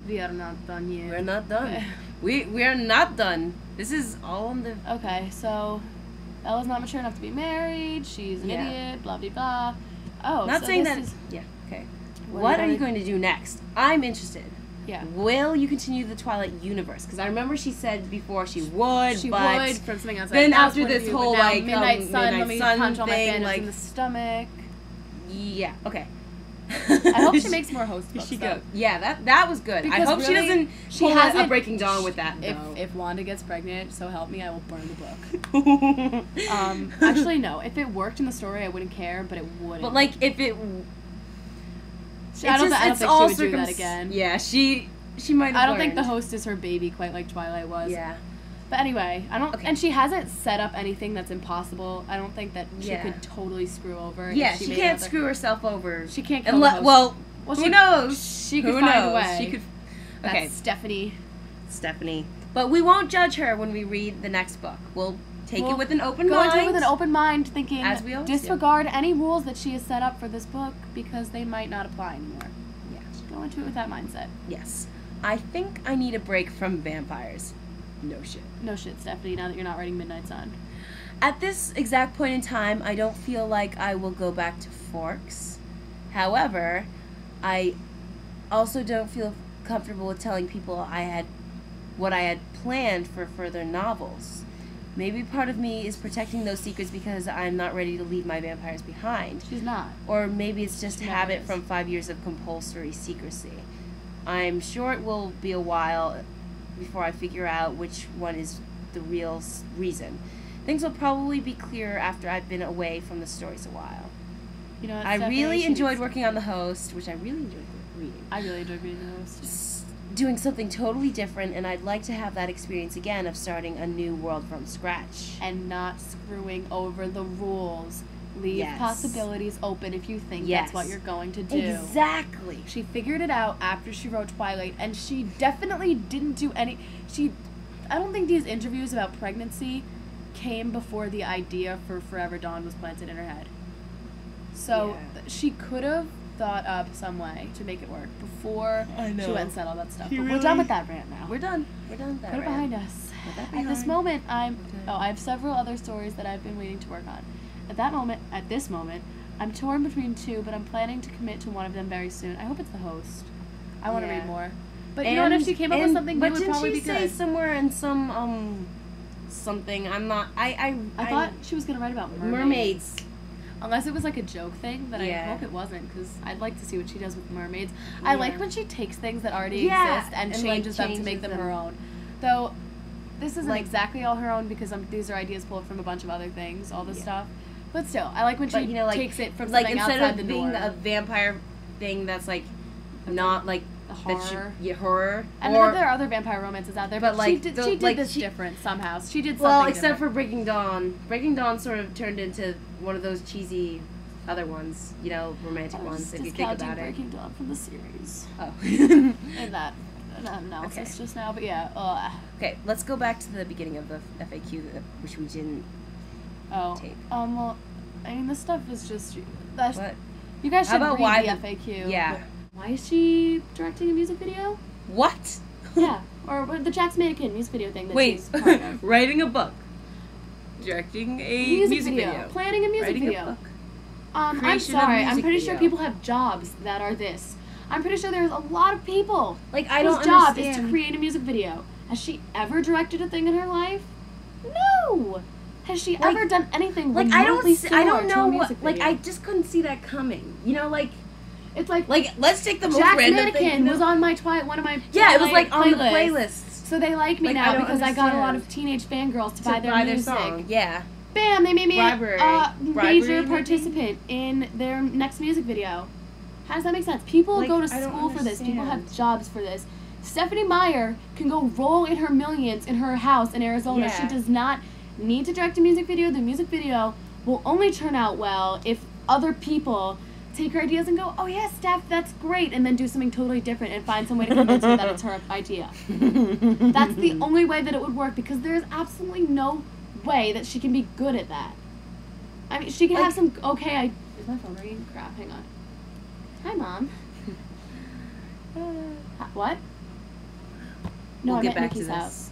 We are not done yet. We're not done. We are not done. This is all on the... Okay, so Bella's not mature enough to be married. She's an idiot. Blah, blah, blah. Oh, not so saying this that... is... Yeah, okay. What are you going to do next? I'm interested. Yeah. Will you continue the Twilight universe? Because I remember she said before she would, She but... would from something else. Then after this whole, like, Midnight Sun, let me punch all my thing, fans like... in the stomach. Yeah, okay. I hope she makes more host books, though. Yeah, that was good. Because I hope really, she doesn't pull a Breaking Dawn with that, if Wanda gets pregnant, so help me, I will burn the book. Actually, no. If it worked in the story, I wouldn't care, but it wouldn't. But, like, if it... I don't think she would do that again. Yeah, she might have I don't think the host is her baby quite like Twilight was. Yeah. But anyway, I don't... Okay. And she hasn't set up anything that's impossible. I don't think that she could totally screw over. Yeah, she can't screw herself over. She can't kill the host. Well, who knows? She could find a way. She could... Okay. That's Stephanie. But we won't judge her when we read the next book. We'll take it with an open mind. Go into it with an open mind, thinking, as we always disregard any rules that she has set up for this book because they might not apply anymore. Yeah. Go into it with that mindset. Yes. I think I need a break from vampires. No shit. No shit, Stephanie, now that you're not writing Midnight Sun. At this exact point in time, I don't feel like I will go back to Forks. However, I also don't feel comfortable with telling people what I had planned for further novels. Maybe part of me is protecting those secrets because I'm not ready to leave my vampires behind. She's not. Or maybe it's just habit from 5 years of compulsory secrecy. I'm sure it will be a while before I figure out which one is the real reason. Things will probably be clearer after I've been away from the stories a while. You know, I really enjoyed working on the host, which I really enjoyed reading. I really enjoyed reading the host. Just doing something totally different, and I'd like to have that experience again of starting a new world from scratch. And not screwing over the rules. Leave possibilities open if you think that's what you're going to do. Exactly. She figured it out after she wrote Twilight, and she definitely didn't do any... I don't think these interviews about pregnancy came before the idea for Forever Dawn was planted in her head. So she could have thought up some way to make it work before she went and said all that stuff. But we're done with that rant now. We're done. We're done with that Put it behind us. At this moment, I have several other stories that I've been waiting to work on. At this moment, I'm torn between two, but I'm planning to commit to one of them very soon. I hope it's the host. I want to read more. But you know what, if she came up with something new, it would probably be good. But didn't she say somewhere in some, something, I thought she was going to write about mermaids. Unless it was like a joke thing, but I hope it wasn't, because I'd like to see what she does with mermaids. I like when she takes things that already exist and changes them to make them her own. Though, this isn't exactly all her own, because these are ideas pulled from a bunch of other things, all this stuff. But still, I like when she takes it from something outside the norm. Instead of being a vampire thing that's not horror. Horror. And there are other vampire romances out there, but she did this different somehow. She did something except for Breaking Dawn. Breaking Dawn sort of turned into one of those cheesy other ones, romantic ones, if you think about it. Breaking Dawn from the series. Oh. And that analysis just now, but yeah. Okay, let's go back to the beginning of the FAQ, which we didn't tape. Well, I mean, this stuff is just... What? You guys should read the FAQ. Yeah. Why is she directing a music video? What? Yeah. Or the Jack's Mannequin music video thing that she's part of. Writing a book. Directing a music video. Planning a music video. A book. I'm sorry. I'm pretty sure people have jobs that are this. I'm pretty sure there's a lot of people whose job is to create a music video. Has she ever directed a thing in her life? No! Has she ever done anything remotely similar to a music video? I just couldn't see that coming. It's like let's take the most Jack's random Mannequin was on my one of my it was on the playlist. So they like me now because I got a lot of teenage fangirls to buy their music. Song. Yeah. Bam! They made me a major participant in their next music video. How does that make sense? People go to school for this. People have jobs for this. Stephanie Meyer can go roll in her millions in her house in Arizona. Yeah. She does not need to direct a music video. The music video will only turn out well if other people take her ideas and go, oh yeah, Steph, that's great, and then do something totally different and find some way to convince her that it's her idea. That's the only way that it would work, because there is absolutely no way that she can be good at that. I mean, she can have some, is my phone ringing? Crap, hang on. Hi, Mom. What? No, we'll I get meant back Nikki's to this. house.